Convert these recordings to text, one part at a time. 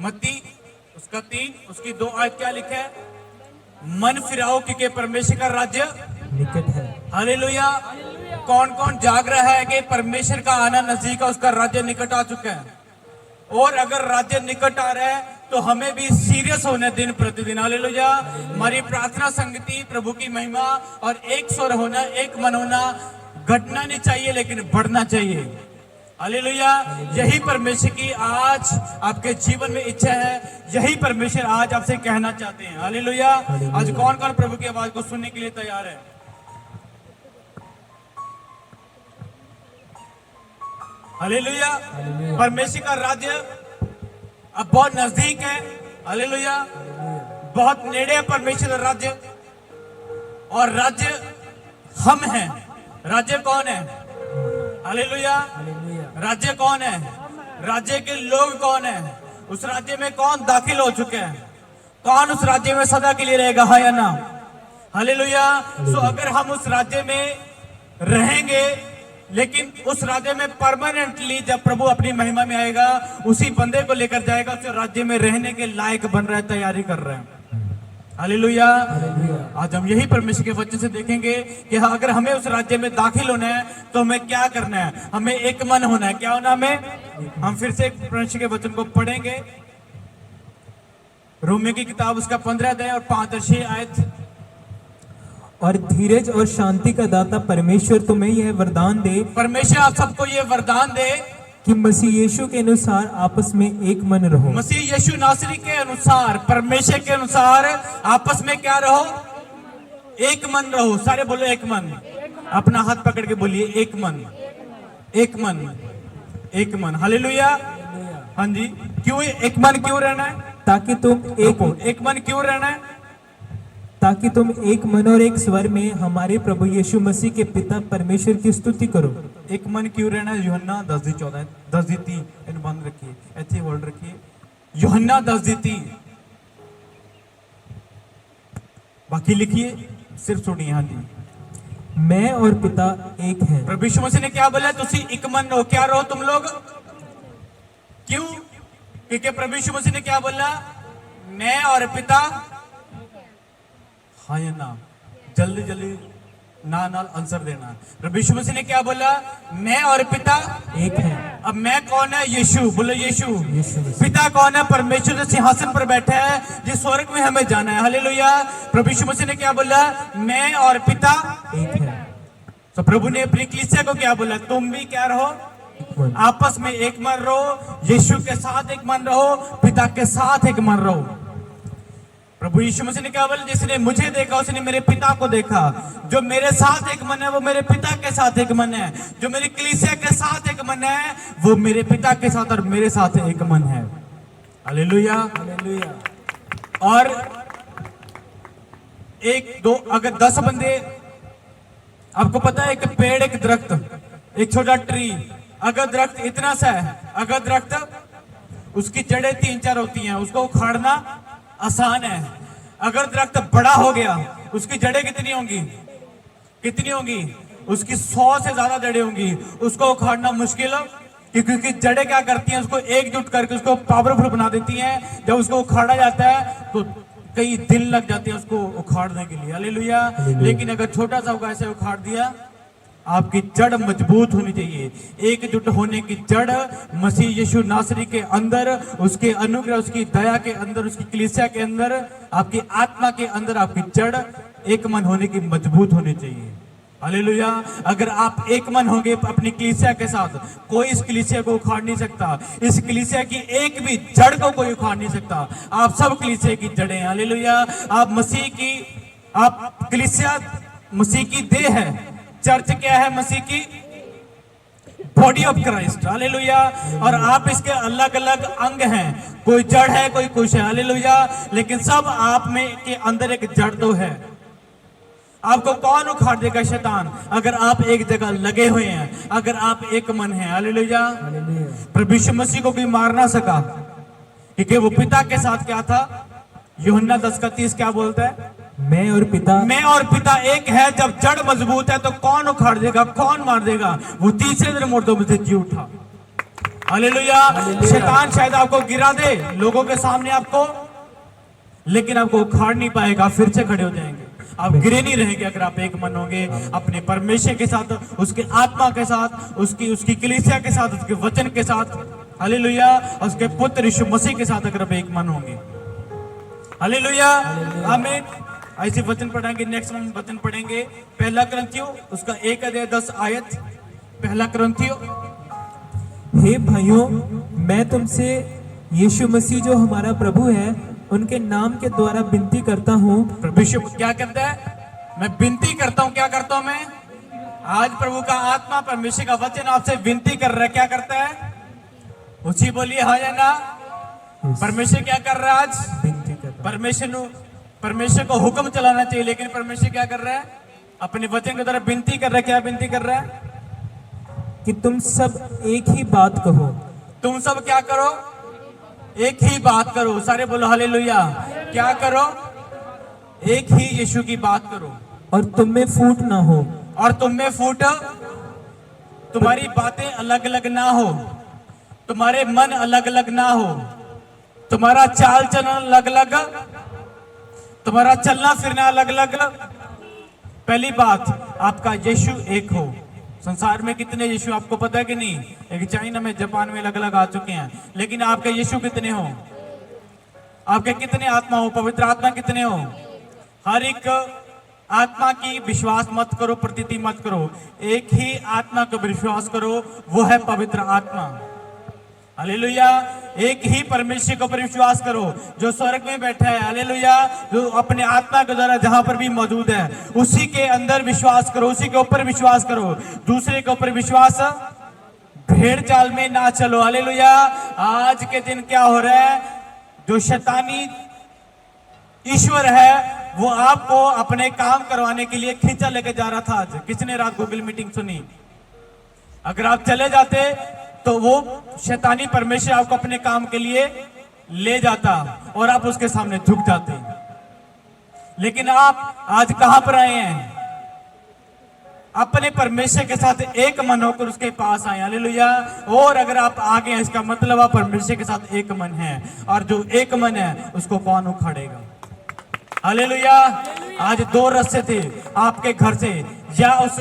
मत्ती उसका 3 उसकी 2 आयत क्या लिखा है? मन फिराओ क्योंकि परमेश्वर का राज्य निकट है। हालेलुया। कौन कौन जाग रहा है कि परमेश्वर का आना नजदीक है, उसका राज्य निकट आ चुका है। और अगर राज्य निकट आ रहा है तो हमें भी सीरियस होना है दिन प्रतिदिन। हालेलुया। हमारी प्रार्थना संगति, प्रभु की महिमा और एक स्वर होना, एक मन होना घटना नहीं चाहिए लेकिन बढ़ना चाहिए। हालेलुया। यही परमेश्वर की आज आपके जीवन में इच्छा है, यही परमेश्वर आज आपसे कहना चाहते हैं। हालेलुया। आज कौन कौन प्रभु की आवाज को सुनने के लिए तैयार है? हालेलुया। परमेश्वर का राज्य अब बहुत नजदीक है। हालेलुया। बहुत नेड़े है परमेश्वर का राज्य। और राज्य हम हैं। राज्य कौन है? हालेलुया। राज्य कौन है? राज्य के लोग कौन है? उस राज्य में कौन दाखिल हो चुके हैं? कौन उस राज्य में सदा के लिए रहेगा, हाँ या ना? हालेलुया। सो अगर हम उस राज्य में रहेंगे, लेकिन उस राज्य में परमानेंटली जब प्रभु अपनी महिमा में आएगा, उसी बंदे को लेकर जाएगा, उस राज्य में रहने के लायक बन रहा है, तैयारी कर रहे हैं। हालेलुया। आज हम यही परमेश्वर के वचन से देखेंगे कि अगर हमें उस राज्य में दाखिल होना है तो हमें क्या करना है। हमें एक मन होना है। क्या होना हमें? हम फिर से परमेश्वर के वचन को पढ़ेंगे। रोमियो की किताब उसका 15 अध्याय और 5 और 6 आयत। और धीरज और शांति का दाता परमेश्वर तुम्हें यह वरदान दे, परमेश्वर आप सबको ये वरदान दे कि मसीह यीशु के अनुसार आपस में एक मन रहो। मसीह यीशु नासरी के अनुसार, परमेश्वर के अनुसार आपस में क्या रहो? एक मन रहो। सारे बोलो एक मन। अपना हाथ पकड़ के बोलिए एक मन, एक मन, एक मन। हालेलुया। हाँ जी। क्यों एक मन क्यों रहना है? ताकि तुम एक मन क्यों रहना है? ताकि तुम एक मन और एक स्वर में हमारे प्रभु यीशु मसीह के पिता परमेश्वर की स्तुति करो। एक मन क्यों रहना है? यूहन्ना 10:14 10:3 इन बंद रखिए, ऐसे होल्ड रखिए। यूहन्ना 10:3 बाकी लिखिए, सिर्फ सुनिए। हाँ जी। मैं और पिता एक हैं। प्रभु यीशु मसीह ने क्या बोला? तुसी एक मन रहो। क्या रहो तुम लोग? क्यों? क्योंकि प्रभु यीशु मसीह ने क्या बोला? मैं और पिता, हाँ या ना? जल्दी जल्दी ना आंसर देना। प्रभु यीशु मसीह ने क्या बोला? मैं और पिता एक है। अब मैं कौन है? यीशु। बोलो यीशु। यीशु। पिता कौन है? परमेश्वर जो सिंहासन पर बैठा है, जिस स्वर्ग में हमें जाना है। हालेलुया। प्रभु यीशु मसीह ने क्या बोला? मैं और पिता एक है। तो प्रभु ने अपनी कलीसिया को क्या बोला? तुम भी क्या रहो? आपस में एक मन रहो। यीशु के साथ एक मन रहो, पिता के साथ एक मन रहो। प्रभु यीशु मसीह ने क्या बोला? जिसने मुझे देखा उसने मेरे पिता को देखा। जो मेरे साथ एक मन है वो मेरे पिता के साथ एक मन है। जो मेरी कलीसिया के साथ एक मन है वो मेरे पिता के साथ और मेरे साथ एक मन है। हालेलुया। हालेलुया। और एक दो अगर 10 बंदे, आपको पता है एक पेड़, एक दरख्त, एक छोटा ट्री, अगर दरख्त इतना सा है, अगर दरख्त उसकी जड़ें 3-4 होती हैं, उसको उखाड़ना आसान है। अगर दरख्त बड़ा हो गया, उसकी जड़ें कितनी होंगी? कितनी होंगी? उसकी 100 से ज्यादा जड़ें होंगी। उसको उखाड़ना मुश्किल है क्योंकि जड़ें क्या करती हैं? उसको एकजुट करके उसको पावरफुल बना देती हैं। जब उसको उखाड़ा जाता है तो कई दिन लग जाते हैं उसको उखाड़ने के लिए। हालेलुया। लेकिन अगर छोटा सा होगा ऐसे उखाड़ दिया, आपकी जड़ मजबूत होनी चाहिए। एकजुट होने की जड़ मसीह यीशु नासरी के अंदर, उसके अनुग्रह, उसकी दया के अंदर, उसकी कलीसिया के अंदर, आपकी आत्मा के अंदर आपकी जड़ एक मन होने की मजबूत होनी चाहिए। हालेलुया। अगर आप एक मन होंगे अपनी कलीसिया के साथ, कोई इस कलीसिया को उखाड़ नहीं सकता। इस कलीसिया की एक भी जड़ को कोई उखाड़ नहीं सकता। आप सब कलीसिया की जड़ें। हालेलुया। आप मसीह की, आप कलीसिया मसीह की देह है। चर्च क्या है? मसीह की बॉडी ऑफ क्राइस्ट। हालेलुया। और आप इसके अलग अलग अंग हैं। कोई जड़ है, कोई कुछ है। हालेलुया। लेकिन सब आप में के अंदर एक जड़ तो है। आपको कौन उखाड़ देगा? शैतान। अगर आप एक जगह लगे हुए हैं, अगर आप एक मन हैं। हालेलुया। प्रभु यीशु मसीह को कोई मार ना सका क्योंकि वो पिता के साथ क्या था? यूहन्ना 10:30 क्या बोलता है? मैं और पिता एक है। जब जड़ मजबूत है तो कौन उखाड़ देगा? कौन मार देगा? वो तीसरे दिन मुर्दों में से जी उठा। हालेलुया। शैतान शायद आपको गिरा दे लोगों के सामने आपको, लेकिन आपको उखाड़ नहीं पाएगा, फिर से खड़े हो जाएंगे। आप गिरे नहीं रहेंगे अगर आप एक मन होंगे अपने परमेश्वर के साथ, उसके आत्मा के साथ, उसकी कलीसिया के साथ, उसके वचन के साथ, हालेलुया, उसके पुत्र यीशु मसीह के साथ अगर आप एक मन होंगे। हालेलुया, आमीन। ऐसे वचन पढ़ेंगे। नेक्स्ट हम वचन पढ़ेंगे पहला कुरिन्थियों उसका 1:10 पहला कुरिन्थियों। हे भाइयों, मैं तुमसे यीशु मसीह जो हमारा प्रभु है उनके नाम के द्वारा विनती करता हूँ। प्रभु यीशु क्या कहता है? मैं विनती करता हूँ। क्या करता हूँ मैं? आज प्रभु का आत्मा, परमेश्वर का वचन आपसे विनती कर रहा है। क्या करता है? उसी बोलिए हाँ या ना। परमेश्वर क्या कर रहा है आज? विनती करता परमेश्वर को हुक्म चलाना चाहिए, लेकिन परमेश्वर क्या कर रहा है? अपने वचन के द्वारा विनती कर रहा है। क्या विनती कर रहा है? कि तुम सब एक ही बात कहो। तुम सब क्या करो? एक ही बात करो। सारे बोलो हालेलुया। क्या करो? एक ही यीशु की बात करो। और तुम में फूट ना हो। और तुम में फूट, तुम्हारी बातें अलग अलग ना हो, तुम्हारे मन अलग अलग ना हो, तुम्हारा चाल चलन अलग अलग, तुम्हारा चलना फिरना अलग अलग। पहली बात, आपका यीशु एक हो। संसार में कितने यीशु आपको पता है कि नहीं? एक चाइना में, जापान में अलग अलग आ चुके हैं, लेकिन आपके यीशु कितने हो? आपके कितने आत्मा हो? पवित्र आत्मा कितने हो? हर एक आत्मा की विश्वास मत करो, प्रतीति मत करो। एक ही आत्मा को विश्वास करो, वो है पवित्र आत्मा। हालेलुया। एक ही परमेश्वर को पर विश्वास करो जो स्वर्ग में बैठा है। हालेलुया। जो अपने आत्मा के द्वारा जहां पर भी मौजूद है, उसी के अंदर विश्वास करो, उसी के ऊपर विश्वास करो। दूसरे के ऊपर विश्वास, भेड़ चाल में ना चलो। हालेलुया। आज के दिन क्या हो रहा है? जो शैतानी ईश्वर है वो आपको अपने काम करवाने के लिए खींचा लेके जा रहा था। आज किसने रात गूगल मीटिंग सुनी? अगर आप चले जाते तो वो शैतानी परमेश्वर आपको अपने काम के लिए ले जाता और आप उसके सामने झुक जाते। लेकिन आप आज कहां पर आए हैं? अपने परमेश्वर के साथ एक मन होकर उसके पास आए। हालेलुया। और अगर आप आगे हैं, इसका मतलब आप परमेश्वर के साथ एक मन है, और जो एक मन है उसको कौन उखाड़ेगा? हालेलुया। आज दो रास्ते थे आपके घर से, या उस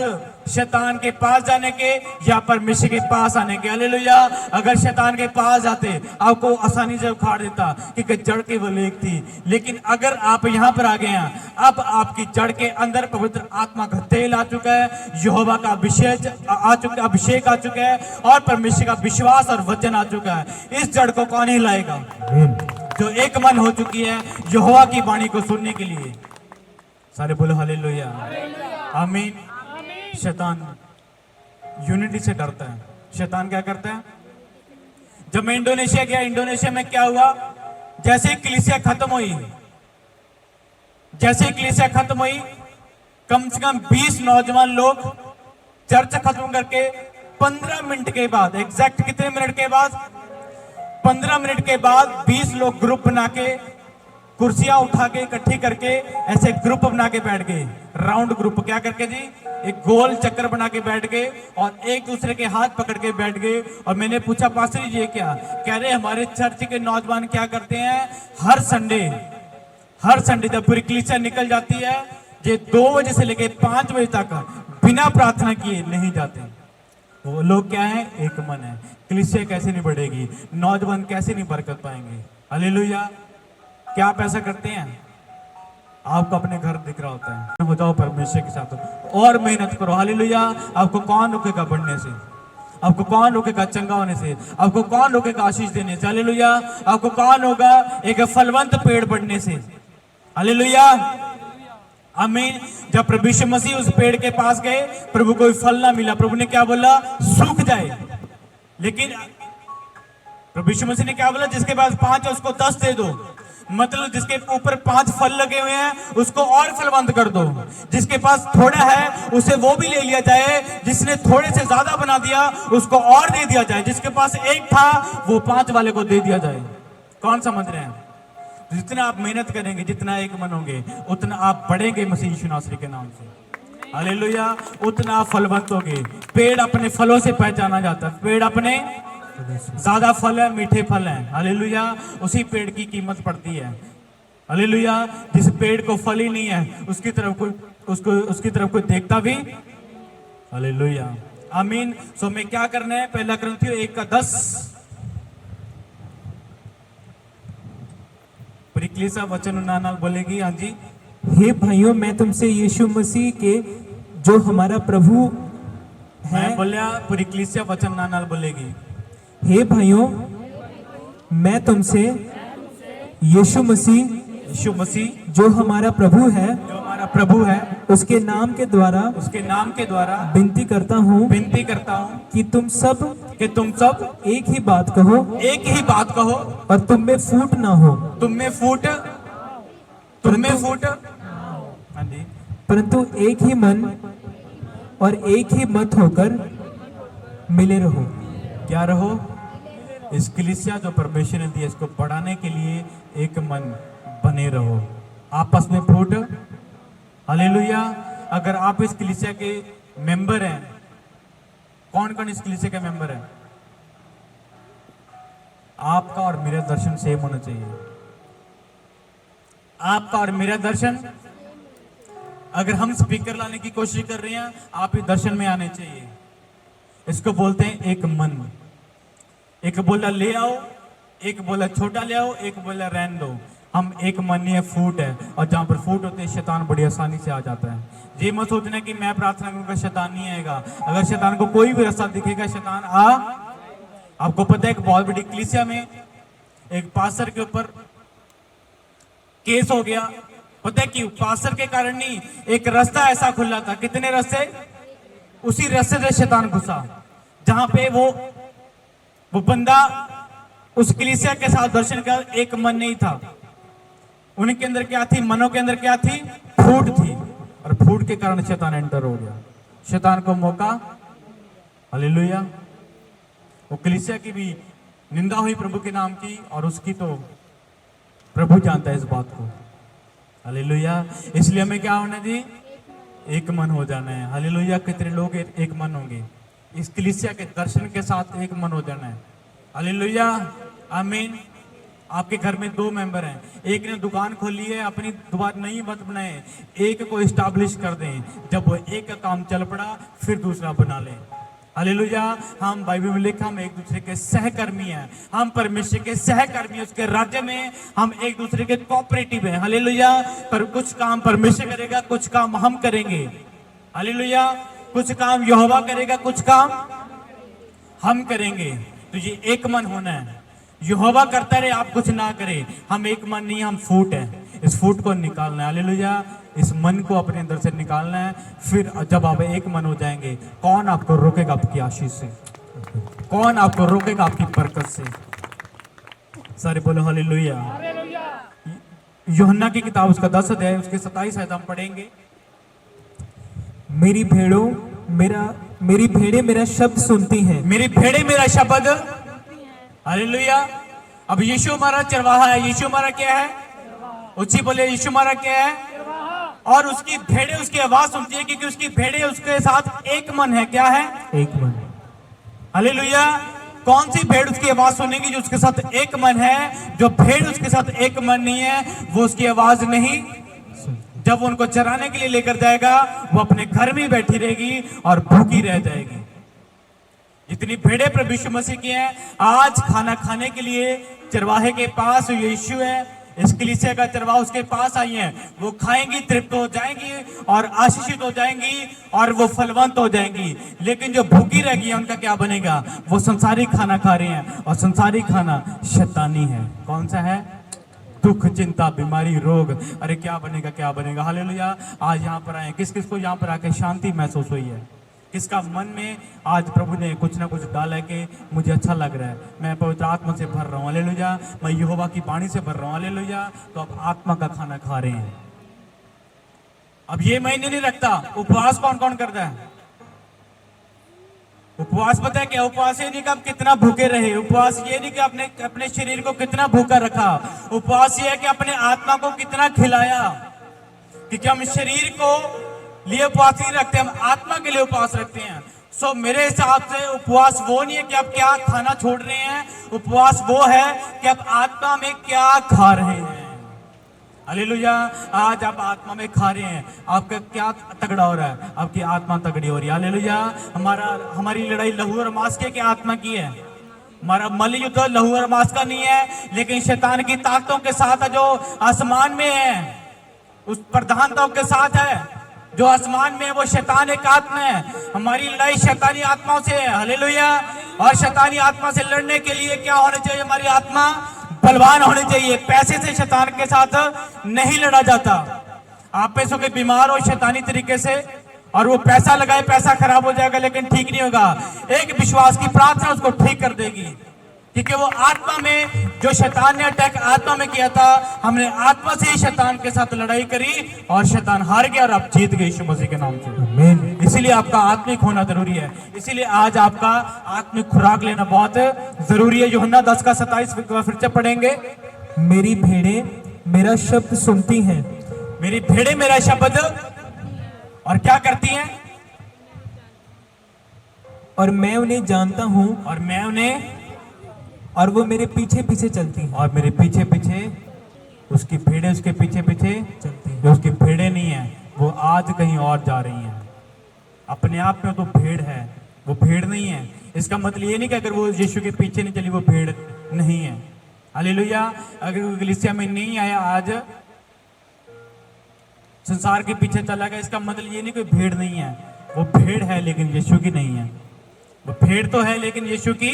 शैतान के पास जाने के, या परमेश्वर के पास आने के। हालेलुया। अगर शैतान के पास जाते आपको आसानी से उखाड़ देता, क्योंकि जड़ केवल एक थी। लेकिन अगर आप यहां पर आ गए हैं, अब आपकी जड़ के अंदर पवित्र आत्मा का तेल आ चुका है, यहोवा का अभिषेक आ चुका है, और परमेश्वर का विश्वास और वचन आ चुका है। इस जड़ को कौन हिलाएगा? जो एक मन हो चुकी है यहोवा की वाणी को सुनने के लिए। सारे बोलो हालेलुया, आमीन। शैतान यूनिटी से डरता है। शैतान क्या करता है? जब मैं इंडोनेशिया गया, इंडोनेशिया में क्या हुआ? जैसे ही कलीसिया खत्म हुई, कम से कम 20 नौजवान लोग चर्च खत्म करके 15 मिनट के बाद, एग्जैक्ट कितने मिनट के बाद? 15 मिनट के बाद 20 लोग ग्रुप बना के, कुर्सियां उठा के इकट्ठी करके ऐसे ग्रुप बना के बैठ गए। राउंड ग्रुप क्या करके जी? एक गोल चक्कर बना के बैठ गए और एक दूसरे के हाथ पकड़ के बैठ गए। और मैंने पूछा, पास्टर जी ये क्या? कह रहे हमारे चर्च के नौजवान क्या करते हैं, हर संडे जब पूरी कलीसिया निकल जाती है, ये 2 बजे से लेकर 5 बजे तक बिना प्रार्थना किए नहीं जाते। वो लोग क्या है? एक मन है। कलीसिया कैसे नहीं बढ़ेगी? नौजवान कैसे नहीं बरकत पाएंगे? हालेलुया। क्या आप ऐसा करते हैं? आपको अपने घर दिख रहा होता है। हो जाओ परमेश्वर के साथ और मेहनत करो। हालेलुया। आपको कौन रोकेगा बढ़ने से? आपको कौन रोकेगा चंगा होने से? आपको कौन रोकेगा आशीष देने से? हालेलुया। आपको कौन होगा एक फलवंत पेड़ बढ़ने से? हालेलुया, आमीन। जब प्रभु यीशु मसीह उस पेड़ के पास गए, प्रभु को फल ना मिला। प्रभु ने क्या बोला? सूख जाए। लेकिन प्रभु यीशु मसीह ने क्या बोला? जिसके पास 5 है उसको 10 दे दो। मतलब जिसके ऊपर 5 फल लगे हुए हैं उसको और फलवंत कर दो। जिसके पास थोड़ा है उसे वो भी ले लिया जाए। जिसने थोड़े से ज्यादा बना दिया उसको और दे दिया जाए। जिसके पास 1 था वो 5 वाले को दे दिया जाए। कौन समझ रहे हैं? जितना आप मेहनत करेंगे, जितना एक मन होंगे, उतना आप बढ़ेंगे मसीह यीशु नासरी के नाम से। हालेलुया। उतना आप फलवंत होगे। पेड़ अपने फलों से पहचाना जाता है। पेड़ अपने ज्यादा फल है, मीठे फल हैं, हालेलुया, उसी पेड़ की कीमत पड़ती है, हालेलुया। जिस पेड़ को फल ही नहीं है उसकी तरफ कोई देखता भी, हालेलुया, आमीन। सो मैं क्या करना है, पहला करंथियों 1:10, परिक्लेसा वचन नाल बोलेगी, हाँ जी। हे भाइयों, मैं तुमसे यीशु मसीह के जो हमारा प्रभु है, मैं बोलिया परिक्लेसा वचन नाल बोलेगी। हे भाइयों, मैं तुमसे यीशु मसीह जो हमारा प्रभु है, उसके नाम के द्वारा विनती करता हूँ कि तुम सब एक ही बात कहो और तुम में फूट ना हो, हाँ जी, परंतु एक ही मन और एक ही मत होकर मिले रहो। क्या रहो? इस कलीसिया जो परमेश्वर ने दिया, इसको बढ़ाने के लिए एक मन बने रहो, आपस में फूट, हालेलुया। अगर आप इस कलीसिया के मेंबर हैं, कौन कौन इस कलीसिया के मेंबर हैं? आपका और मेरा दर्शन सेम होना चाहिए, आपका और मेरा दर्शन। अगर हम स्पीकर लाने की कोशिश कर रहे हैं, आप ही दर्शन में आने चाहिए। इसको बोलते हैं एक मन। एक बोला ले आओ, एक बोला छोटा ले आओ, एक बोला रहन दो। हम एक मन ही है, फूट है, और जहां पर फूट होते हैं शैतान बड़ी आसानी से आ जाता है। ये मत सोचना कि मैं प्रार्थना करूंगा शैतान नहीं आएगा। अगर शैतान को कोई भी रास्ता दिखेगा, शैतान आपको पता है, एक बहुत बड़ी कलीसिया में एक पास्टर के ऊपर केस हो गया। पता है क्यों? पास्टर के कारण नहीं, एक रास्ता ऐसा खुला था। कितने रास्ते? उसी रास्ते से शैतान घुसा, जहां पे वो बंदा उस कलीसिया के साथ दर्शन का एक मन नहीं था। उनके अंदर क्या थी? मनों के अंदर क्या थी? फूट थी, और फूट के कारण शैतान एंटर हो गया। शैतान को मौका, हालेलुया। वो कलीसिया की भी निंदा हुई प्रभु के नाम की, और उसकी तो प्रभु जानता है इस बात को, हालेलुया। इसलिए हमें क्या होना जी? एक मन हो जाना है, हालेलुया। कितने लोग एक मन होंगे? इस कलीसिया के दर्शन के साथ एक मन हो जाना है, हालेलुया, आमीन। आपके घर में 2 मेंबर हैं, एक ने दुकान खोली है, अपनी दुकान नहीं मत बनाए, एक को इस्टेब्लिश कर दें। जब वो एक का काम चल पड़ा, फिर दूसरा बना लें, हालेलुया। हम बाइबल में लिखा, हम एक दूसरे के सहकर्मी हैं, हम परमेश्वर के सहकर्मी हैं। उसके राज्य में हम एक दूसरे के कोऑपरेटिव हैं, हालेलुया। पर कुछ काम परमेश्वर करेगा, कुछ काम हम करेंगे, हालेलुया। कुछ काम यहोवा करेगा, कुछ काम हम करेंगे। तो ये एक मन होना है। यहोवा करता रहे, आप कुछ ना करें। हम एक मन नहीं, हम फूट हैं। इस फूट को निकालना है, हालेलुया। इस मन को अपने अंदर से निकालना है। फिर जब आप एक मन हो जाएंगे, कौन आपको रोकेगा आपकी आशीष से? कौन आपको रोकेगा आपकी बरकत से? सारे बोलो हालेलुया। यूहन्ना की किताब उसका 10 अध्याय उसके 27 आयत हम पढ़ेंगे। मेरी भेड़ें मेरा शब्द सुनती हैं। मेरी भेड़ें मेरा शब्द, हालेलुया। अब यीशु हमारा चरवाहा है। यीशु हमारा क्या है? ऊंची बोले, यीशु हमारा क्या है? और उसकी भेड़ें उसकी आवाज सुनती है, क्योंकि उसकी भेड़ें उसके साथ एक मन है। क्या है? एक मन, हालेलुया। कौन सी भेड़ उसकी आवाज सुनेगी? जो उसके साथ एक मन है। जो भेड़ उसके साथ एक मन नहीं है, वो उसकी आवाज नहीं। जब उनको चराने के लिए लेकर जाएगा, वो अपने घर में बैठी रहेगी और भूखी रह जाएगी। जितनी भेड़ें प्रभु यीशु मसीह की हैं, आज खाना खाने के लिए चरवाहे के पास यीशु है। इस कलीसिया का चरवाहा उसके पास आई हैं। वो खाएंगी, तृप्त हो जाएंगी और आशीषित हो जाएंगी और वो फलवंत हो जाएंगी। लेकिन जो भूखी रह गई, उनका क्या बनेगा? वो संसारी खाना खा रहे हैं, और संसारी खाना शैतानी है। कौन सा है? दुख, चिंता, बीमारी, रोग। अरे क्या बनेगा, क्या बनेगा? हालेलुया। आज यहाँ पर आए, किस किस को यहाँ पर आके शांति महसूस हुई है? किसका मन में आज प्रभु ने कुछ ना कुछ डाला है कि मुझे अच्छा लग रहा है, मैं पवित्र आत्मा से भर रहा हूँ, हालेलुया। मैं यहोवा की वाणी से भर रहा हूँ, हालेलुया। तो अब आत्मा का खाना खा रहे हैं। अब ये महीने नहीं रखता। उपवास कौन कौन करता है? उपवास पता है क्या? उपवास ये नहीं कि आप कितना भूखे रहे। उपवास ये नहीं कि आपने अपने शरीर को कितना भूखा रखा। उपवास ये है कि अपने आत्मा को कितना खिलाया। क्योंकि हम शरीर को लिए उपवास नहीं रखते, हम आत्मा के लिए उपवास रखते हैं। सो मेरे हिसाब से उपवास वो नहीं है कि आप क्या खाना छोड़ रहे हैं, उपवास वो है कि आप आत्मा में क्या खा रहे हैं। हालेलुया। आज आप आत्मा में खा रहे हैं, आपका क्या तगड़ा हो रहा है, आपकी आत्मा तगड़ी हो रही है। हालेलुया। हमारी लड़ाई लहू और मांस के आत्मा की है। हमारा मल युद्ध लहू और मांस का नहीं है, लेकिन शैतान की ताकतों के साथ है जो आसमान में है, उस प्रधानताओं के साथ है जो आसमान में है। वो शैतान एक आत्मा है। हमारी लड़ाई शैतानी आत्माओं से है। हालेलुया। और शैतानी आत्मा से लड़ने के लिए क्या होना चाहिए? हमारी आत्मा बलवान होनी चाहिए। पैसे से शैतान के साथ नहीं लड़ा जाता। आप पैसों के बीमार हो शैतानी तरीके से, और वो पैसा लगाए, पैसा खराब हो जाएगा लेकिन ठीक नहीं होगा। एक विश्वास की प्रार्थना उसको ठीक कर देगी, क्योंकि वो आत्मा में, जो शैतान ने अटैक आत्मा में किया था, हमने आत्मा से ही शैतान के साथ लड़ाई करी और शैतान हार गया और आप जीत गए यीशु मसीह के नाम से। आमीन। इसीलिए आपका आत्मिक होना जरूरी है। इसीलिए आज आपका आत्मिक खुराक लेना बहुत जरूरी है। यूहन्ना 10 का 27 फिर से पढ़ेंगे। मेरी भेड़ें मेरा शब्द सुनती हैं, मेरी भेड़ें मेरा शब्द और क्या करती हैं? और मैं उन्हें जानता हूं, और मैं उन्हें, और वो मेरे पीछे पीछे चलती हैं। और मेरे पीछे पीछे, उसकी भेड़ें उसके पीछे पीछे चलती हैं। जो उसकी भेड़ें नहीं है, वो आज कहीं और जा रही हैं। अपने आप में तो भेड़ है, वो भेड़ नहीं है। इसका मतलब ये नहीं कि अगर वो यीशु के पीछे नहीं चली वो भेड़ नहीं है। हालेलुया। अगर वो कलीसिया में नहीं आया, आज संसार के पीछे चला गया, इसका मतलब ये नहीं कोई भेड़ नहीं है। वो भेड़ है लेकिन यीशु की नहीं है। वो भेड़ तो है लेकिन यीशु की,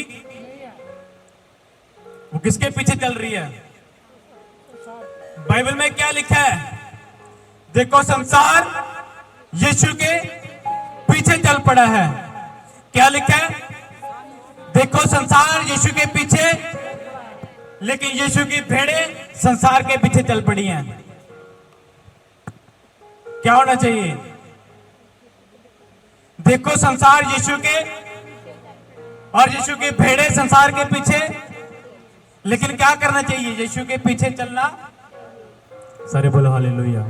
वो किसके पीछे चल रही है? बाइबल में क्या लिखा है? देखो संसार यीशु के पीछे चल पड़ा है। क्या लिखा है? देखो संसार यीशु के पीछे, लेकिन यीशु की भेड़ें संसार के पीछे चल पड़ी हैं। क्या होना चाहिए? देखो संसार यीशु के, और यीशु की भेड़ें संसार के पीछे, लेकिन क्या करना चाहिए? यीशु के पीछे चलना। सारे बोलो हालेलुया,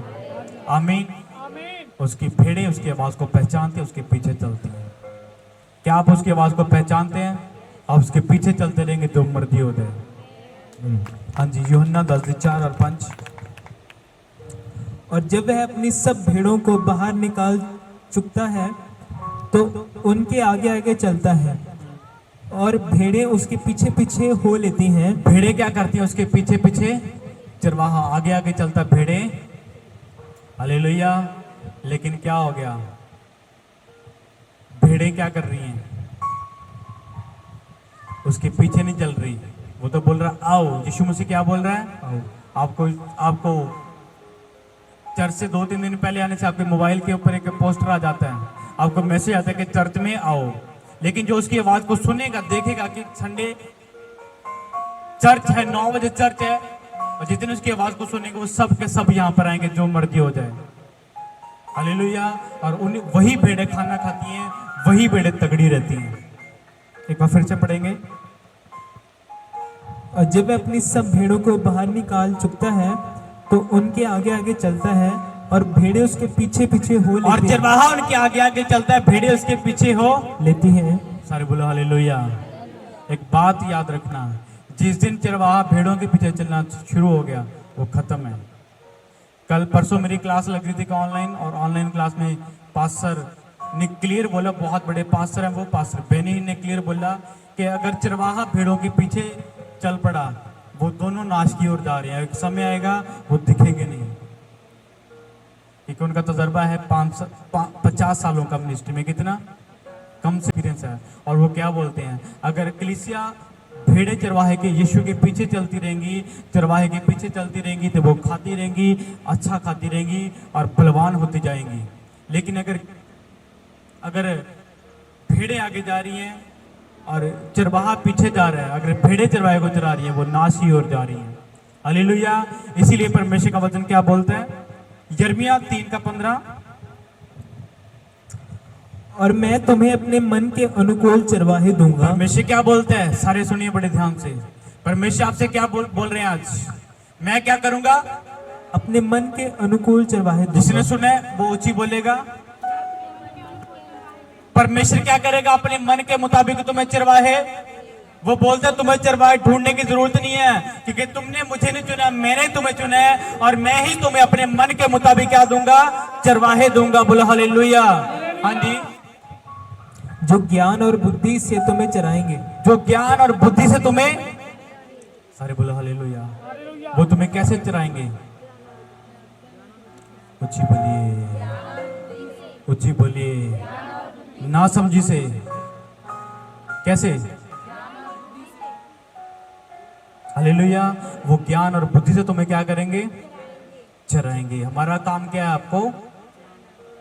आमीन। उसकी भेड़ें उसकी आवाज को पहचानते, उसके पीछे चलती हैं। क्या आप उसकी आवाज को पहचानते हैं? आप उसके पीछे चलते रहेंगे तो मर्जी हो जाए। हाँ जी, यूहन्ना 10:4 और 5। और जब वह अपनी सब भेड़ों को बाहर निकाल चुकता है तो उनके आगे आगे चलता है, और भेड़ें उसके पीछे पीछे हो लेती हैं। भेड़ें क्या करती हैं? उसके पीछे पीछे, चरवाहा आगे आगे चलता, भेड़ें। हालेलुया। लेकिन क्या हो गया? भेड़ें क्या कर रही हैं? उसके पीछे नहीं चल रही। वो तो बोल रहा आओ। यीशु मसीह क्या बोल रहा है? आओ। आपको चर्च से 2-3 दिन पहले आने से आपके मोबाइल के ऊपर एक पोस्टर आ जाता है, आपको मैसेज आता है कि चर्च में आओ। लेकिन जो उसकी आवाज को सुनेगा, देखेगा कि संडे चर्च है, 9 बजे चर्च है, और जितने उसकी आवाज को सुनेंगे वो सब के सब यहाँ पर आएंगे, जो मर्जी हो जाए। हालेलुया। और उन्हें वही भेड़ें खाना खाती हैं, वही भेड़ें तगड़ी रहती हैं। एक बार फिर से पढ़ेंगे। और जब वह अपनी सब भेड़ों को बाहर निकाल चुकता है तो उनके आगे आगे चलता है, और भेड़ें उसके पीछे पीछे हो और लेती चरवाहा उनके आगे आगे चलता है, भेड़ें उसके पीछे हो लेती हैं। सारे बोलो हालेलुया। एक बात याद रखना, जिस दिन चरवाहा भेड़ों के पीछे चलना शुरू हो गया वो खत्म है। कल परसों मेरी क्लास लग रही थी ऑनलाइन, और ऑनलाइन क्लास में पास्टर ने क्लियर बोला, बहुत बड़े पास्टर हैं वो, पास्टर बेनी ने क्लियर बोला कि अगर चरवाहा भेड़ों के पीछे चल पड़ा, वो दोनों नाश की ओर जा रहे हैं। एक समय आएगा वो दिखेंगे नहीं, क्योंकि उनका तजर्बा है 50 सालों का मिनिस्ट्री में। कितना कम एक्सपीरियंस है। और वो क्या बोलते हैं, अगर कलीसिया भेड़े चरवाहे के यीशु के पीछे चलती रहेंगी, चरवाहे के पीछे चलती रहेंगी, तो वो खाती रहेंगी, अच्छा खाती रहेंगी और बलवान होती जाएंगी। लेकिन अगर भेड़े आगे जा रही हैं और चरवाहा पीछे जा रहा है, अगर भेड़े चरवाहे को चरा रही है, वो नाश की ओर जा रही है। हालेलुया। इसीलिए परमेश्वर का वचन क्या बोलता है? यिर्मयाह 3:15। और मैं तुम्हें अपने मन के अनुकूल चरवाहे दूंगा। परमेश्वर क्या बोलता है? सारे सुनिए बड़े ध्यान से। परमेश्वर आपसे क्या बोल रहे हैं आज? मैं क्या करूंगा? अपने मन के अनुकूल चरवाहे दूंगा। जिसने सुना है वो ऊंची बोलेगा। परमेश्वर क्या करेगा? अपने मन के मुताबिक तुम्हें चरवाहे, वो बोलते तुम्हें चरवाहे ढूंढने की जरूरत नहीं है, क्योंकि तुमने मुझे नहीं चुना, मैंने तुम्हें चुना है, और मैं ही तुम्हें अपने मन के मुताबिक क्या दूंगा? चरवाहे दूंगा। बोलो हालेलुया। हाँ जी। जो ज्ञान और बुद्धि से तुम्हें चराएंगे। जो ज्ञान और बुद्धि से तुम्हें, सारे बोलो हालेलुया। वो तुम्हें कैसे चराएंगे? ऊंची बोलिए, ऊंची बोलिए। ना समझी से कैसे? हालेलुया। वो ज्ञान और बुद्धि से तुम्हें क्या करेंगे? चराएंगे। हमारा काम क्या है? आपको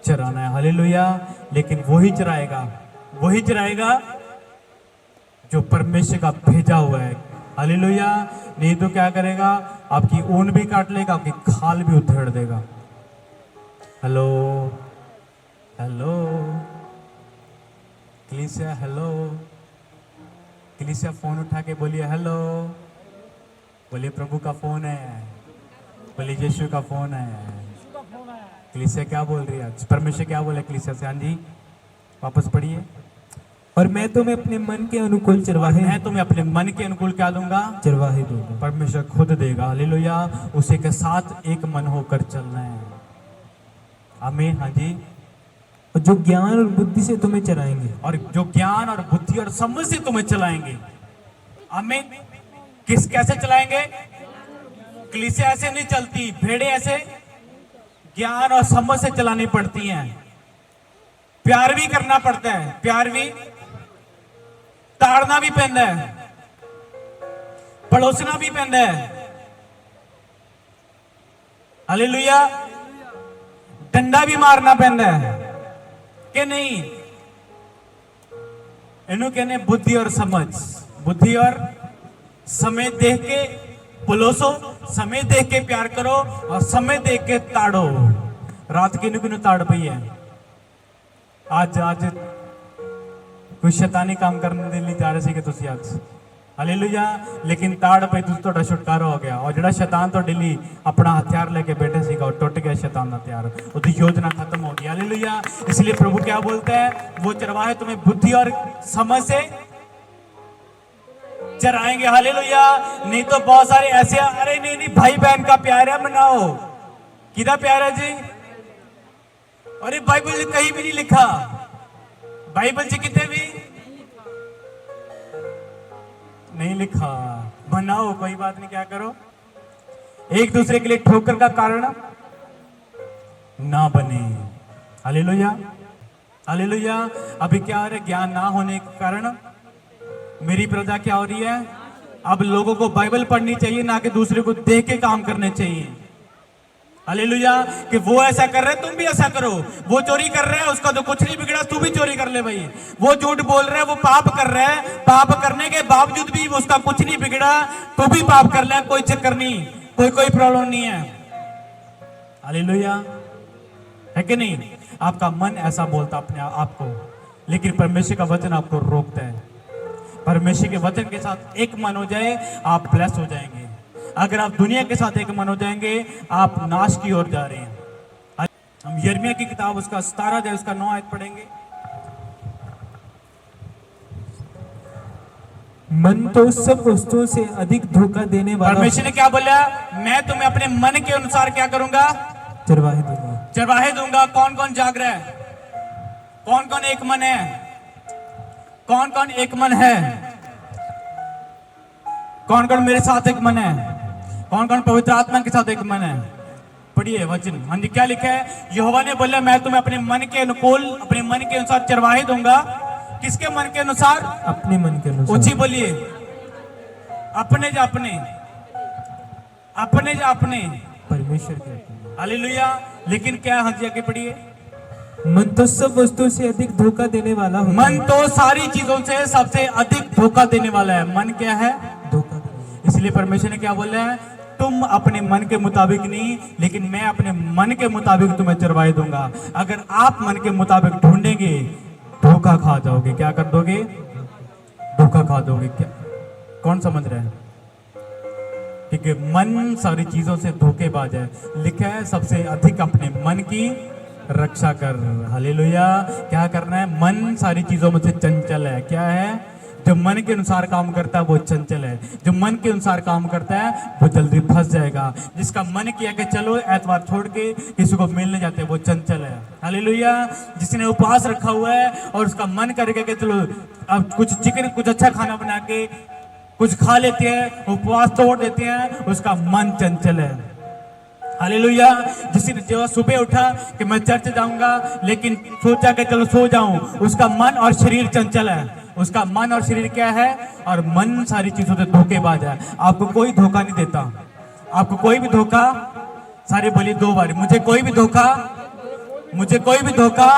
चराना है। हालेलुया। लेकिन वही चराएगा, वही चराएगा जो परमेश्वर का भेजा हुआ है। हालेलुया। नहीं तो क्या करेगा? आपकी ऊन भी काट लेगा, आपकी खाल भी उधेड़ देगा। हेलो, हेलो कलीसिया, हेलो कलीसिया, फोन उठा के बोलिए हेलो। बोलिए प्रभु का फोन है, बोलिए यीशु का फोन है। कलीसिया क्या बोल रही है? परमेश्वर क्या बोले कलीसिया से? हाँ जी, वापस पढ़िए। और मैं तुम्हें अपने मन के अनुकूल चरवाहे, मैं तुम्हें अपने मन के अनुकूल क्या दूंगा? चरवाहे दूंगा। परमेश्वर खुद देगा। हालेलुया। उसी के साथ एक मन होकर चलना है। आमीन। हाँ जी। और जो ज्ञान और बुद्धि से तुम्हें चराएंगे। और जो ज्ञान और बुद्धि और समझ से तुम्हें चलाएंगे। आमीन। किस कैसे चलाएंगे? कलीसिया ऐसे नहीं चलती, भेड़े ऐसे ज्ञान और समझ से चलानी पड़ती हैं। प्यार भी करना पड़ता है, प्यार भी, ताड़ना भी पैंदा है, पड़ोसना भी पैंदा है। हालेलुया। डंडा भी मारना पैंदा है कि नहीं? इन्हों कहने बुद्धि और समझ। बुद्धि और समय देख के पलोसो, समय देख के प्यार करो, और समय देख के ताड़ो। रात किन्नू किन्नू ताड़ पई है? आज कोई शैतानी काम करने ਦੇ ਲਈ ਜਾ ਰਹੇ ਸੀ ਕਿ ਤੁਸੀਂ ਅੱਜ? ਹਾਲੇਲੂਇਆ। लेकिन ताड़ पे ਤੁਹਾਡਾ ਛੁਟਕਾਰਾ ਹੋ ਗਿਆ, और ਜਿਹੜਾ शैतान ਤੁਹਾਡੇ ਲਈ अपना हथियार लेके बैठे ਸੀਗਾ, ਉਹ टूट गया शैतान का हथियार, उसकी योजना खत्म हो गई। हालेलुया। इसलिए प्रभु क्या बोलते हैं? वो चरवाहे तुम्हें बुद्धि और समझ से चराएंगे। हालेलुया। नहीं तो बहुत सारे ऐसे, अरे नहीं नहीं, भाई बहन का प्यार है, मनाओ। किदा प्यार है जी? अरे बाइबल में कहीं भी नहीं लिखा, बाइबल से कितने भी नहीं लिखा। मनाओ, कोई बात नहीं, क्या करो? एक दूसरे के लिए ठोकर का कारण ना बने। हालेलुया। हालेलुया। अभी क्या हो रहा है? ज्ञान ना होने के कारण मेरी प्रजा क्या हो रही है? अब लोगों को बाइबल पढ़नी चाहिए, ना कि दूसरे को देख के काम करने चाहिए। हालेलुया। कि वो ऐसा कर रहे हैं, तुम भी ऐसा करो। वो चोरी कर रहे हैं, उसका तो कुछ नहीं बिगड़ा, तू भी चोरी कर ले भाई। वो झूठ बोल रहे हैं, वो पाप कर रहे हैं, पाप करने के बावजूद भी उसका कुछ नहीं बिगड़ा, तू भी पाप कर ले, कोई चक्कर नहीं, कोई प्रॉब्लम नहीं है। हालेलुया। है कि नहीं? आपका मन ऐसा बोलता अपने आप को, लेकिन परमेश्वर का वचन आपको रोकता है। परमेश्वर के वचन के साथ एक मन हो जाए, आप ब्लेस हो जाएंगे। अगर आप दुनिया के साथ एक मन हो जाएंगे, आप नाश की ओर जा रहे हैं। हम यिर्मयाह की किताब उसका 17 अध्याय उसका 9 आयत पढ़ेंगे। मन तो सब वस्तुओं से अधिक धोखा देने वाला। परमेश्वर ने क्या बोला? मैं तुम्हें अपने मन के अनुसार क्या करूंगा? चरवाहे दूंगा। चरवाहे दूंगा। कौन कौन जाग रहा है? कौन कौन एक मन है? कौन कौन एक मन है? कौन कौन मेरे साथ एक मन है? कौन कौन पवित्र आत्मा के साथ एक मन है? पढ़िए वचन। हाँ जी, क्या लिखा है? यहोवा ने बोला मैं तुम्हें अपने मन के अनुकूल, अपने मन के अनुसार चरवाहे दूंगा। किसके मन के अनुसार? अपने मन के अनुसार। ऊंची बोलिए। अपने जा अपने, अपने जा अपने, परमेश्वर के अपने। हालेलुया। लेकिन क्या? हाँ जी, आगे पढ़िए। मन तो सब वस्तुओं से अधिक धोखा देने वाला होता मन तो सारी चीजों से सबसे अधिक धोखा देने वाला है। मन क्या है? धोखा। इसलिए परमेश्वर ने क्या बोला है? तुम अपने मन के मुताबिक नहीं, लेकिन मैं अपने मन के मुताबिक तुम्हें चरवाए दूंगा। अगर आप मन के मुताबिक ढूंढेंगे, धोखा खा जाओगे। क्या कर दोगे? धोखा खा दोगे। क्या? कौन समझ रहा है? क्योंकि मन सारी चीजों से धोखेबाज है। लिखा है सबसे अधिक अपने मन की रक्षा कर। हालेलुया। क्या करना है? मन सारी चीजों में से चंचल है। क्या है? जो मन के अनुसार काम करता है वो चंचल है। जो मन के अनुसार काम करता है वो जल्दी फंस जाएगा। जिसका मन किया कि चलो एतवार छोड़ के किसी को मिलने जाते हैं वो चंचल है। हालेलुया। जिसने उपवास रखा हुआ है और उसका मन करेगा कि चलो अब कुछ चिकन कुछ अच्छा खाना बना के कुछ खा लेते हैं, उपवास तोड़ देते हैं, उसका मन चंचल है। हालेलुया। जिसने जो सुबह उठा कि मैं चर्च जाऊंगा लेकिन सोचा कि चलो सो जाऊं, उसका मन और शरीर चंचल है। उसका मन और शरीर क्या है? और मन सारी चीजों से धोखेबाज है। आपको कोई धोखा नहीं देता। आपको कोई भी धोखा, सारे बोलिए 2 बार, मुझे कोई भी धोखा, मुझे कोई भी धोखा,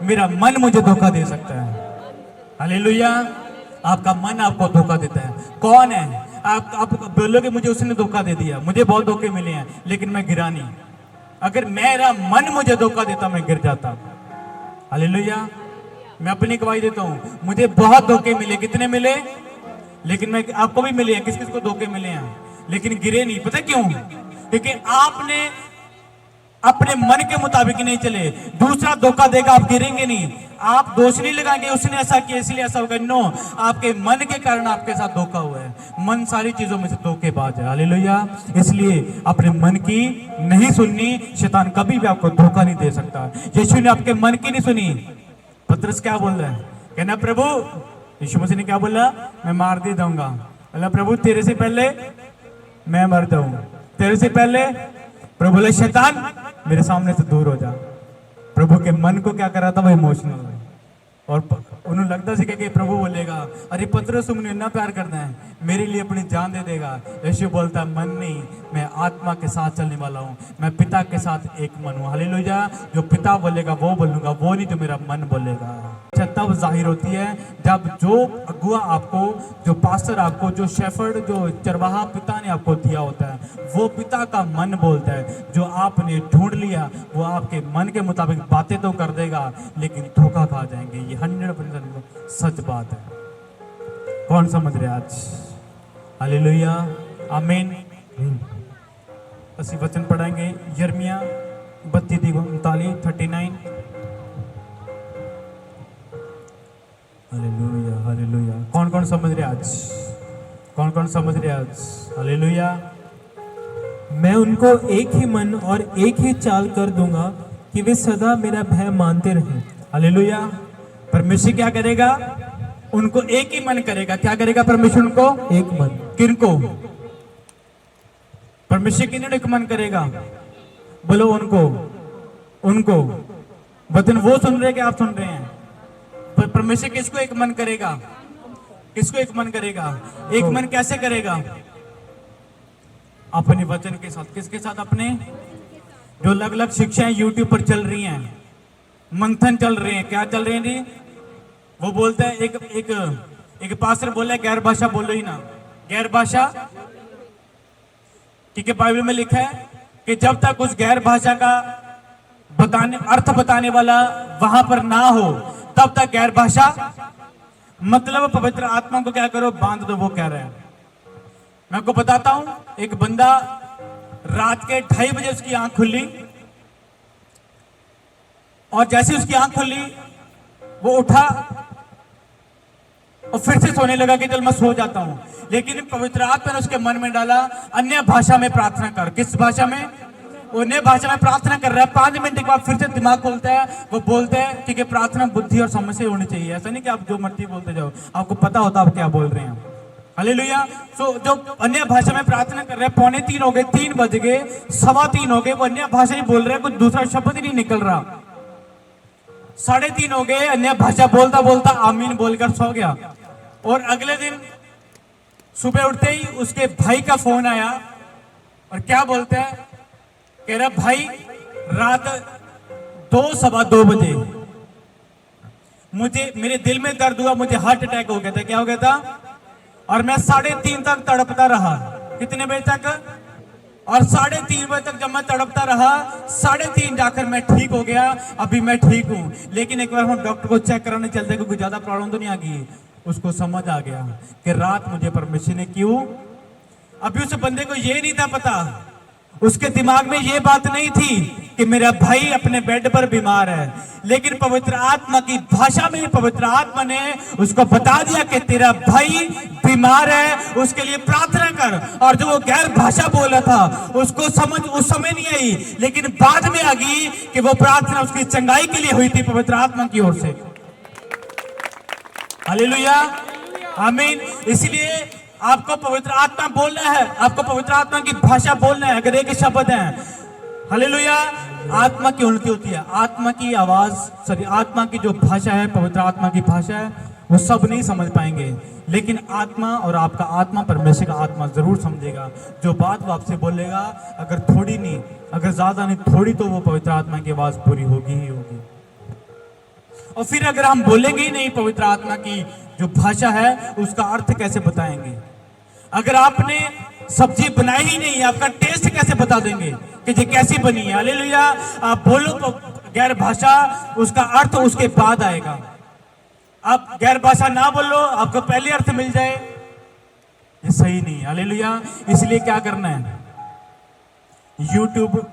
मेरा मन मुझे धोखा दे सकता है। हालेलुया। आपका मन आपको धोखा देता है। कौन है? आप बोलोगे मुझे उसने धोखा दे दिया, मुझे बहुत धोखे मिले हैं लेकिन मैं गिरा नहीं। अगर मेरा मन मुझे धोखा देता मैं गिर जाता। हालेलुया। मैं अपनी गवाही देता हूं, मुझे बहुत धोखे मिले। कितने मिले? लेकिन मैं आपको भी मिले हैं। किस किस को धोखे मिले हैं लेकिन गिरे नहीं। पता क्यों? क्योंकि आपने अपने मन के मुताबिक नहीं चले। दूसरा धोखा देगा, आप गिरेंगे नहीं। आप दोष नहीं लगाएंगे उसने ऐसा किया इसलिए ऐसा होगा। नो, आपके मन के कारण आपके साथ धोखा हुआ है। मन सारी चीजों में से धोखेबाज है। हालेलुया। इसलिए अपने मन की नहीं सुननी। शैतान कभी भी आपको धोखा नहीं दे सकता। यीशु ने आपके मन की नहीं सुनी। पतरस क्या बोल रहा है? कहना प्रभु, यीशु मसीह ने क्या बोला? मैं मार दे दूंगा। बोला प्रभु तेरे से पहले मैं मर जाऊं, तेरे से पहले। प्रभु बोले शैतान मेरे सामने से दूर हो जा। प्रभु के मन को क्या कर रहा था? वो इमोशनल और उन्हें लगता था कि प्रभु बोलेगा अरे पतरस तुमने इतना प्यार करना है, मेरे लिए अपनी जान दे देगा। यीशु बोलता है मन नहीं, मैं आत्मा के साथ चलने वाला हूँ, मैं पिता के साथ एक मन हूँ। हालेलुया। जो पिता बोलेगा वो बोलूंगा, वो नहीं जो मेरा मन बोलेगा। तब जाहिर होती है जब जो अगुआ आपको, जो पास्टर आपको, जो शेफर्ड, जो चरवाहा पिता ने आपको दिया होता है, वो पिता का मन बोलता है। जो आपने ढूंढ लिया वो आपके मन के मुताबिक बातें तो कर देगा लेकिन धोखा खा जाएंगे। ये 100% सच बात है। कौन समझ रहे आज? हालेलुया। आमीन। ਅਸੀਂ वचन पढ़ेंगे यिर्मयाह 32:39। हालेलुया। हालेलुया। कौन कौन समझ रहे आज? कौन कौन समझ रहे आज? हालेलुया। मैं उनको एक ही मन और एक ही चाल कर दूंगा कि वे सदा मेरा भय मानते रहें। हालेलुया। परमेश्वर क्या करेगा? उनको एक ही मन करेगा। क्या करेगा परमेश्वर? उनको एक मन। किनको? परमेश्वर किन्हें एक मन करेगा? बोलो उनको। उनको वचन वो सुन रहे हैं कि आप सुन रहे हैं? पर परमेश्वर किसको एक मन करेगा? किसको एक मन करेगा? एक मन कैसे करेगा? अपने वचन के साथ। किसके साथ? अपने जो अलग अलग शिक्षाएं यूट्यूब पर चल रही हैं, मंथन चल रहे हैं। क्या चल रहे हैं जी? वो बोलता है एक पास्टर बोला है गैर भाषा बोलो ही ना। गैर भाषा, ठीक है, बाइबल में लिखा है कि जब तक उस गैर भाषा का अर्थ बताने वाला वहां पर ना हो तब तक गैर भाषा। मतलब पवित्र आत्मा को क्या करो? बांध दो। वो कह रहे हैं। मैं आपको बताता हूं, एक बंदा रात के 2:30 बजे उसकी आंख खुली और जैसे उसकी आंख खुली वो उठा और फिर से सोने लगा कि चल मैं सो जाता हूं। लेकिन पवित्र आत्मा ने उसके मन में डाला अन्य भाषा में प्रार्थना कर। किस भाषा में? अन्य भाषा में प्रार्थना कर रहा है। 5 मिनट के बाद फिर से दिमाग खोलता है, वो बोलते हैं क्योंकि प्रार्थना बुद्धि और समझ से होनी चाहिए। ऐसा नहीं कि आप जो मर्जी बोलते जाओ, आपको पता होता आप क्या बोल रहे हैं। हालेलुया। सो जो अन्य भाषा में प्रार्थना कर रहे हैं, 2:45 हो गए, 3 बज गए, 3:15 हो गए, वो अन्य भाषा ही बोल रहे हैं, कुछ दूसरा शब्द ही नहीं निकल रहा। 3:30 हो गए, अन्य भाषा बोलता बोलता आमीन बोलकर सो गया। और अगले दिन सुबह उठते ही उसके भाई का फोन आया और क्या बोलता है? कह रहा भाई रात 2-2:15 बजे मुझे मेरे दिल में दर्द हुआ, मुझे हार्ट अटैक हो गया था। क्या हो गया था? और मैं 3:30 तक तड़पता रहा। कितने बजे तक? और 3:30 बजे तक जब मैं तड़पता रहा, 3:30 जाकर मैं ठीक हो गया। अभी मैं ठीक हूं। लेकिन एक बार हम डॉक्टर को चेक कराने चलते क्योंकि ज्यादा प्रॉब्लम तो नहीं आ गई। उसको समझ आ गया कि रात मुझे परमेश्वर ने क्यों। अभी उस बंदे को ये नहीं था पता, उसके दिमाग में ये बात नहीं थी कि मेरा भाई अपने बेड पर बीमार है, लेकिन पवित्र आत्मा की भाषा में पवित्र आत्मा ने उसको बता दिया कि तेरा भाई बीमार है, उसके लिए प्रार्थना कर। और जो वो गैर भाषा बोला था उसको समझ उस समय नहीं आई, लेकिन बाद में आ गई कि वो प्रार्थना उसकी चंगाई के लिए हुई थी पवित्र आत्मा की ओर से। हालेलुया, आमीन। इसलिए आपको पवित्र आत्मा बोलना है, आपको पवित्र आत्मा की भाषा बोलना है। अगर एक शब्द है, हालेलुया, आत्मा की उन्नति होती है। आत्मा की आवाज, सॉरी, आत्मा की जो भाषा है, पवित्र आत्मा की भाषा है, वो सब नहीं समझ पाएंगे, लेकिन आत्मा और आपका आत्मा, परमेश्वर का आत्मा जरूर समझेगा। जो बात वो आपसे बोलेगा, अगर थोड़ी नहीं, अगर ज्यादा नहीं, थोड़ी, तो वो पवित्र आत्मा की आवाज पूरी होगी ही होगी। और फिर अगर हम बोलेंगे ही नहीं पवित्र आत्मा की जो भाषा है, उसका अर्थ कैसे बताएंगे? अगर आपने सब्जी बनाई ही नहीं, आपका टेस्ट कैसे बता देंगे कि ये कैसी बनी है? हालेलुया। आप बोलो तो गैर भाषा, उसका अर्थ उसके बाद आएगा। आप गैर भाषा ना बोलो, आपको पहले अर्थ मिल जाए, ये सही नहीं है। हालेलुया। इसलिए क्या करना है, YouTube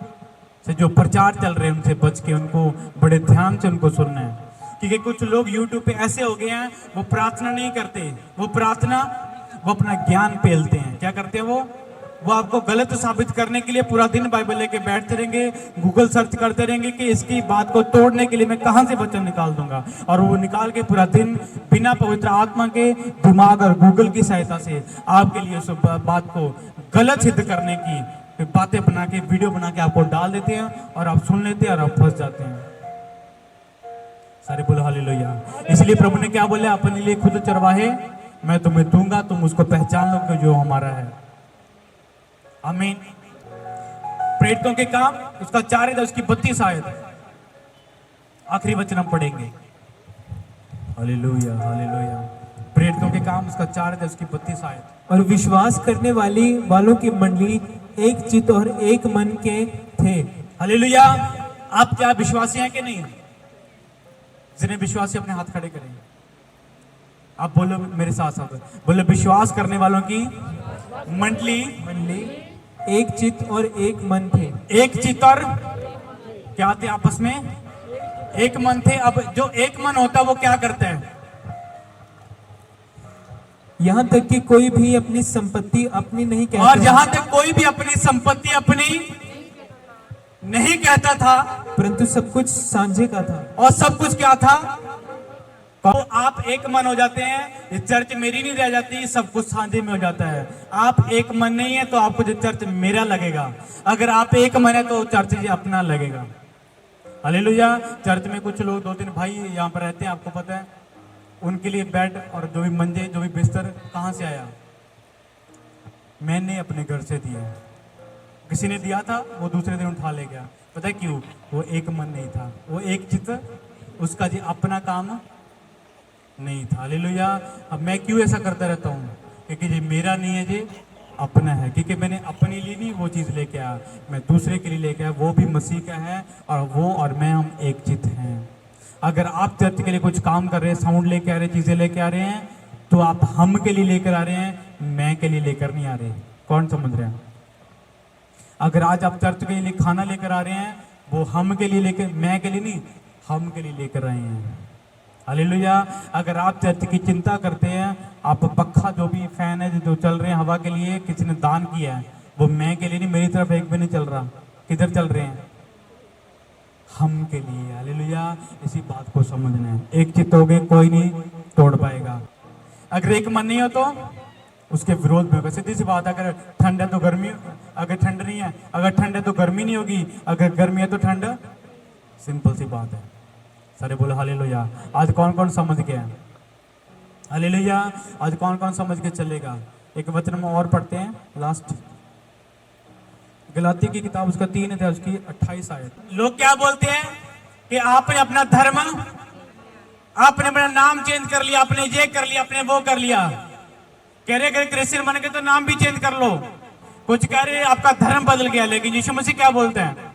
से जो प्रचार चल रहे हैं उनसे बच के, उनको बड़े ध्यान से उनको सुनना है। क्योंकि कुछ लोग YouTube पे ऐसे हो गए हैं, वो प्रार्थना नहीं करते, वो अपना ज्ञान पेलते हैं। क्या करते हैं वो आपको गलत साबित करने के लिए पूरा दिन बाइबल लेके बैठते रहेंगे, गूगल सर्च करते रहेंगे कि इसकी बात को तोड़ने के लिए मैं कहां से वचन निकाल दूंगा, और वो निकाल के पूरा दिन बिना पवित्र आत्मा के दिमाग और गूगल की सहायता से आपके लिए उस बात को गलत सिद्ध करने की बातें बना के, वीडियो बना के आपको डाल देते हैं, और आप सुन लेते हैं और आप फंस जाते हैं। सारे बोलो हालेलुया। इसलिए प्रभु ने क्या बोला, अपने लिए खुद चरवाहे मैं तुम्हें दूंगा, तुम उसको पहचान लो कि जो हमारा है। आमीन। प्रेरितों के काम उसका 4 अध्याय उसकी 32 आयत, आखिरी वचन हम पढ़ेंगे। Hallelujah, hallelujah. प्रेरितों के काम उसका 4 अध्याय उसकी 32 आयत। और विश्वास करने वालों की मंडली एक चित्त और एक मन के थे। हालेलुया। आप क्या विश्वासी हैं कि नहीं? जिन्हें विश्वासी अपने हाथ खड़े करें। आप बोलो मेरे साथ साथ, बोलो विश्वास करने वालों की मंडली एक चित्त और एक मन थे। एक चित्त और क्या थे? आपस में एक मन थे। अब जो एक मन होता है वो क्या करता है? यहाँ तक कि कोई भी अपनी संपत्ति अपनी नहीं कहता, और यहाँ तक कोई भी अपनी संपत्ति अपनी नहीं कहता था, परंतु सब कुछ साझे का था। और सब कुछ क्या था? तो आप एक मन हो जाते हैं, ये चर्च मेरी नहीं रह जाती, सब कुछ साझे में हो जाता है। आप एक मन नहीं है तो आपको जो चर्च मेरा लगेगा, अगर आप एक मन है तो चर्च अपना लगेगा। हालेलुया। चर्च में कुछ लोग, 2-3 भाई यहाँ पर रहते हैं, आपको पता है, उनके लिए बेड और जो भी मंजे, जो भी बिस्तर कहाँ से आया? मैंने अपने घर से दिया। किसी ने दिया था, वो दूसरे दिन उठा ले गया। पता है क्यों? वो एक मन नहीं था, वो एक चित्त, उसका जी अपना काम नहीं था। हालेलुया। अब मैं क्यों ऐसा करता रहता हूँ? क्योंकि ये मेरा नहीं है, ये अपना है। क्योंकि मैंने अपने लिए नहीं वो चीज़ लेके आया, मैं दूसरे के लिए लेके आया। वो भी मसीह का है, और वो और मैं, हम एक चित्त हैं। अगर आप चर्च के लिए कुछ काम कर रहे हैं, साउंड लेके आ रहे हैं, चीज़ें लेके आ रहे हैं, तो आप हम के लिए लेकर आ रहे हैं, मैं के लिए लेकर नहीं आ रहे। कौन समझ रहे हैं? अगर आज आप चर्च के लिए खाना लेकर आ रहे हैं, वो हम के लिए लेकर, मैं के लिए नहीं, हम के लिए लेकर आए हैं। हालेलुया। अगर आप चर्च की चिंता करते हैं, आप पंखा, जो भी फैन है जो चल रहे हैं हवा के लिए, किसी ने दान किया है, वो मैं के लिए नहीं, मेरी तरफ एक भी नहीं चल रहा। किधर चल रहे हैं? हम के लिए। हालेलुया। इसी बात को समझना है। एक चित्त हो गए, कोई नहीं तोड़ पाएगा। अगर एक मन नहीं हो तो उसके विरोध में होगा। सीधी सी बात, अगर ठंड है तो गर्मी, अगर ठंड नहीं है, अगर ठंड है तो गर्मी नहीं होगी, अगर गर्मी है तो ठंड। सिंपल सी बात है। सारे बोलो हालेलुया। आज कौन कौन समझ गया? हालेलुया। आज कौन कौन समझ के चलेगा? एक वचन में और पढ़ते हैं, लास्ट गलाती की किताब उसका 3 अध्याय उसकी 28 आयत। लोग क्या बोलते हैं कि आपने अपना धर्म, आपने अपना नाम चेंज कर लिया, आपने ये कर लिया, आपने वो कर लिया। कह रहे अगर क्रिश्चियन बन गए तो नाम भी चेंज कर लो। कुछ कह रहे आपका धर्म बदल गया, लेकिन यीशु मसीह क्या बोलते हैं?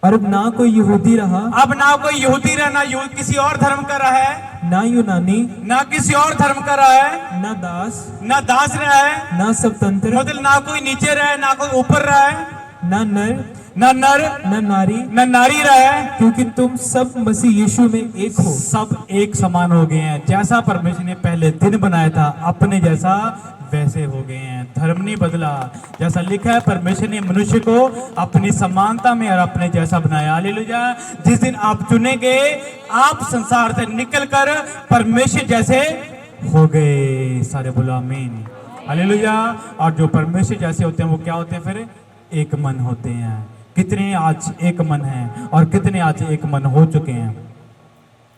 और अब ना कोई यहूदी रहा, अब ना कोई यहूदी रहा, ना किसी और धर्म का रहा है, ना यूनानी, ना किसी और धर्म का रहा है, ना दास रहा है, ना स्वतंत्र, मतलब ना कोई नीचे रहा है, ना कोई ऊपर रहा है, ना नर न नर न नारी, न नारी रहे, क्योंकि तुम सब मसीह यीशु में एक हो। सब एक समान हो गए हैं। जैसा परमेश्वर ने पहले दिन बनाया था अपने जैसा वैसे हो गए हैं। धर्म नहीं बदला। जैसा लिखा है परमेश्वर ने मनुष्य को अपनी समानता में और अपने जैसा बनाया। हालेलुया। जिस दिन आप चुने गए आप संसार से निकलकर परमेश्वर जैसे हो गए। सारे बोलो आमीन। हालेलुया। और जो परमेश्वर जैसे होते हैं वो क्या होते हैं? फिर एक मन होते हैं। कितने आज एक मन हैं और कितने आज एक मन हो चुके हैं।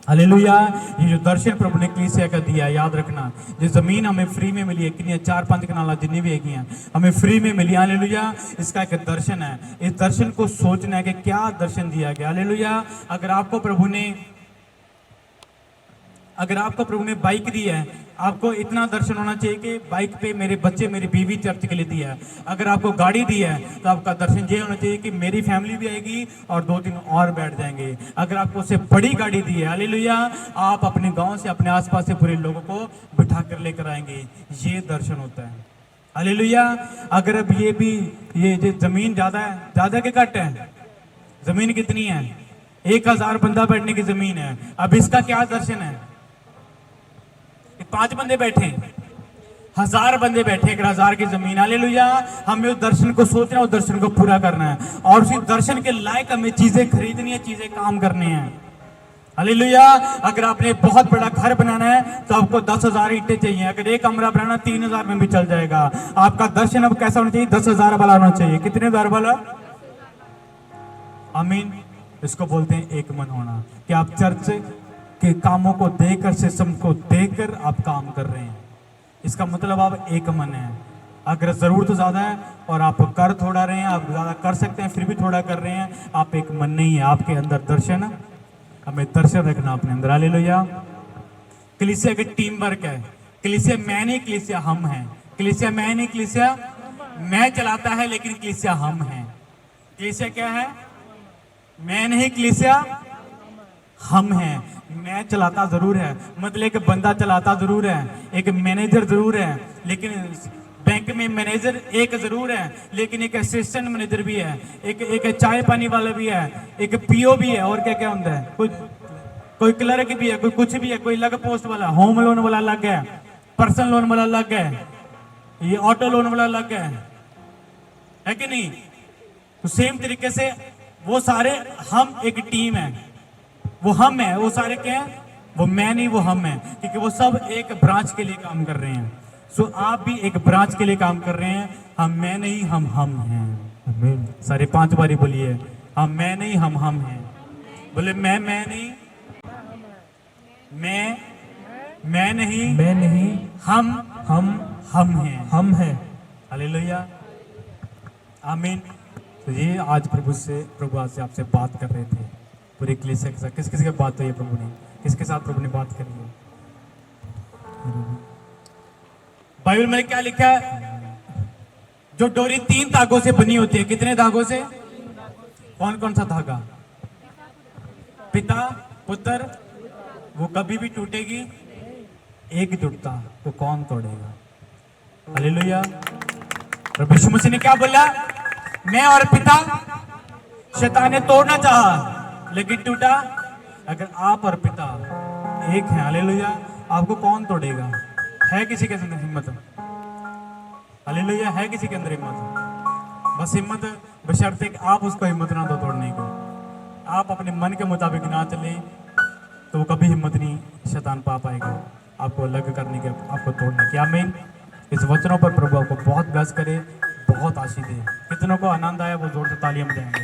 हालेलुया। ये जो दर्शन प्रभु ने कलीसिया का दिया, याद रखना, जो जमीन हमें फ्री में मिली है, कितनी 4-5 कनाल जितनी भी है हमें फ्री में मिली। हालेलुया। इसका एक दर्शन है। इस दर्शन को सोचना है कि क्या दर्शन दिया गया। हालेलुया। अगर आपको प्रभु ने बाइक दी है, आपको इतना दर्शन होना चाहिए कि बाइक पे मेरे बच्चे मेरी बीवी चर्च के लिए दी है। अगर आपको गाड़ी दी है तो आपका दर्शन ये होना चाहिए कि मेरी फैमिली भी आएगी और 2-3 और बैठ जाएंगे। अगर आपको उससे बड़ी गाड़ी दी है, हालेलुया, आप अपने गांव से अपने आसपास से पूरे लोगों को बिठा कर लेकर आएंगे। ये दर्शन होता है। हालेलुया। अगर अब ये जमीन ज्यादा है, ज्यादा के घट है? जमीन कितनी है? 1000 बंदा बैठने की जमीन है। अब इसका क्या दर्शन है? 5 बंदे बैठे, 1000 बंदे बैठे, 1000 की जमीन। हालेलुया। हमें उस दर्शन को सोचना, उस दर्शन को पूरा करना है और उसी दर्शन के लायक हमें चीजें खरीदनी है, चीजें काम करने हैं। हालेलुया। अगर आपने बहुत बड़ा घर बनाना है तो आपको 10,000 ईंटें चाहिए। अगर एक कमरा बनाना 3,000 में भी चल जाएगा। आपका दर्शन अब कैसा होना चाहिए? 10,000 वाला होना चाहिए। कितने हजार वाला? आमीन। इसको बोलते हैं एक मन होना, कि आप चर्च के कामों को देखकर, सिस्टम को देखकर आप काम कर रहे हैं। इसका मतलब आप एक मन है। अगर जरूरत ज्यादा है और आप कर थोड़ा रहे हैं, आप ज्यादा कर सकते हैं फिर भी थोड़ा कर रहे हैं, आप एक मन नहीं है। आपके अंदर दर्शन, हमें दर्शन रखना अपने अंदर। हालेलुया। कलीसिया की टीम वर्क है। कलीसिया मैं नहीं, कलीसिया हम हैं। कलीसिया मैं नहीं, कलीसिया मैं चलाता है, लेकिन कलीसिया हम हैं। कलीसिया क्या है? मैं नहीं, कलीसिया हम हैं। मैं चलाता जरूर है, मतलब एक बंदा चलाता जरूर है, एक मैनेजर जरूर है, लेकिन बैंक में मैनेजर एक जरूर है, लेकिन एक असिस्टेंट मैनेजर भी है, एक चाय पानी वाला भी है, एक पीओ भी है, और क्या क्या होता है, कोई क्लर्क भी है, कोई कुछ भी है, कोई अलग पोस्ट वाला, होम लोन वाला अलग है, पर्सनल लोन वाला अलग है, ये ऑटो लोन वाला अलग है कि नहीं? तो सेम तरीके से वो सारे हम एक टीम है। वो हम है, वो सारे क्या है? वो मैं नहीं, वो हम है, क्योंकि वो सब एक ब्रांच के लिए काम कर रहे हैं। सो आप भी एक ब्रांच के लिए काम कर रहे हैं। हम मैं नहीं, हम हैं। सारे 5 बारी बोलिए, हम मैं नहीं, हम हैं। बोले मैं नहीं, मैं नहीं, हम हैं। हालेलुया। आमीन। तो ये आज प्रभु आज से आपसे बात कर रहे थे पूरे कलीसिया के साथ। किस किस के बात हुई है प्रभु ने? किसके साथ प्रभु ने बात करी है? बाइबल में क्या लिखा है? जो डोरी 3 धागों से बनी होती है। कितने धागों से? कौन कौन सा धागा? पिता पुत्र, वो कभी भी टूटेगी, एक टूटता, वो कौन तोड़ेगा? हालेलुया। प्रभु यीशु मसीह ने क्या बोला? मैं और पिता, शैतान ने तोड़ना चाहा लेकिन टूटा। अगर आप और पिता एक हैं, हालेलुया, आपको कौन तोड़ेगा? है किसी के अंदर हिम्मत? हालेलुया। है किसी के अंदर हिम्मत? बस हिम्मत बशर्ते कि आप उसको हिम्मत ना दो तोड़ने को। आप अपने मन के मुताबिक ना चले तो कभी हिम्मत नहीं शैतान पा पाएगा आपको अलग करने के, आपको तोड़ने की। आमीन। इस वचनों पर प्रभु आपको बहुत ब्लेस करे, बहुत आशीष दे। कितनों को आनंद आया वो जोर से तालियां बजाएंगे।